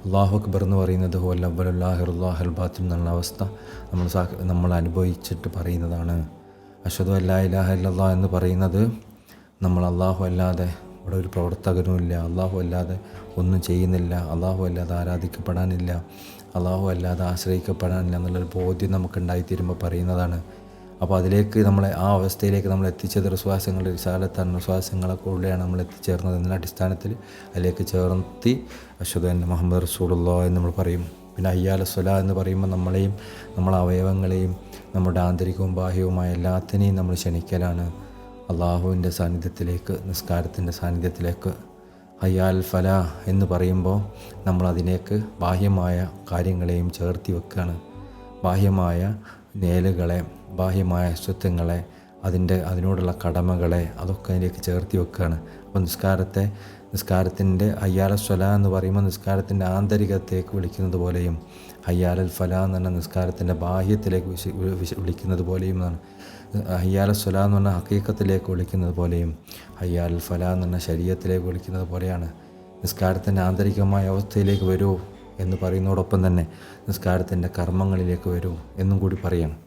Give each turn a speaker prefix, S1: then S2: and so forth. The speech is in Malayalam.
S1: അല്ലാഹു അക്ബർ എന്ന് പറയുന്നത് ഹുവൽ അവ്വലുൽ ആഖിറുൽ ബാത്തിൻ എന്നുള്ള അവസ്ഥ നമ്മൾ അനുഭവിച്ചിട്ട് പറയുന്നതാണ്. അഷ്ഹദു അല്ലാ ഇലാഹ ഇല്ലല്ലാഹ് എന്ന് പറയുന്നത് നമ്മൾ അല്ലാഹു അല്ലാതെ ഇവിടെ ഒരു പ്രവർത്തകനുമില്ല, അല്ലാഹു അല്ലാതെ ഒന്നും ചെയ്യുന്നില്ല, അല്ലാഹു അല്ലാതെ ആരാധിക്കപ്പെടാനില്ല, അല്ലാഹു അല്ലാതെ ആശ്രയിക്കപ്പെടാനില്ല എന്നുള്ളൊരു ബോധ്യം നമുക്കുണ്ടായിത്തീരുമ്പോൾ പറയുന്നതാണ്. അപ്പോൾ അതിലേക്ക് നമ്മളെ ആ അവസ്ഥയിലേക്ക് നമ്മൾ എത്തിച്ചത് വിശ്വാസങ്ങളുടെ വിശാലത്താണ്. വിശ്വാസങ്ങളൊക്കെയാണ് നമ്മൾ എത്തിച്ചേർന്നത്. എന്നതിൻ്റെ അടിസ്ഥാനത്തിൽ അതിലേക്ക് ചേർത്തി അഷ്ഹദു അന്ന മുഹമ്മദ് റസൂലുള്ളാഹി എന്ന് നമ്മൾ പറയും. പിന്നെ ഹയ്യ സ്വലാ എന്ന് പറയുമ്പോൾ നമ്മളെയും നമ്മളെ അവയവങ്ങളെയും നമ്മുടെ ആന്തരികവും ബാഹ്യവുമായ എല്ലാത്തിനെയും നമ്മൾ ക്ഷണിക്കലാണ് അള്ളാഹുവിൻ്റെ സാന്നിധ്യത്തിലേക്ക്, നിസ്കാരത്തിൻ്റെ സാന്നിധ്യത്തിലേക്ക്. ഹയ്യാൽ ഫലാ എന്ന് പറയുമ്പോൾ നമ്മളതിലേക്ക് ബാഹ്യമായ കാര്യങ്ങളെയും ചേർത്തി വെക്കുകയാണ്. ബാഹ്യമായ നേലുകളെ, ബാഹ്യമായ അശ്വത്വങ്ങളെ, അതിനോടുള്ള കടമകളെ അതൊക്കെ അതിലേക്ക് ചേർത്തി വെക്കുകയാണ്. അപ്പോൾ നിസ്കാരത്തിൻ്റെ ഹയ്യാൽ സ്വലാ എന്ന് പറയുമ്പോൾ നിസ്കാരത്തിൻ്റെ ആന്തരികത്തേക്ക് വിളിക്കുന്നത് പോലെയും ഹയ്യാൽ ഫലാ എന്ന് പറഞ്ഞാൽ നിസ്കാരത്തിൻ്റെ ബാഹ്യത്തിലേക്ക് വിളിക്കുന്നത് പോലെയും എന്നാണ്. ഹയ്യാൽ സ്വലാ എന്ന് പറഞ്ഞാൽ ഹഖീഖത്തിലേക്ക് വിളിക്കുന്നത് പോലെയും ഹയ്യാൽ ഫലാ എന്ന് പറഞ്ഞാൽ ശരീഅത്തിലേക്ക് വിളിക്കുന്നത് പോലെയാണ്. നിസ്കാരത്തിൻ്റെ ആന്തരികമായ അവസ്ഥയിലേക്ക് വരൂ എന്ന് പറയുന്നതോടൊപ്പം തന്നെ നിസ്കാരത്തിൻ്റെ കർമ്മങ്ങളിലേക്ക് വരൂ എന്നും കൂടി പറയണം.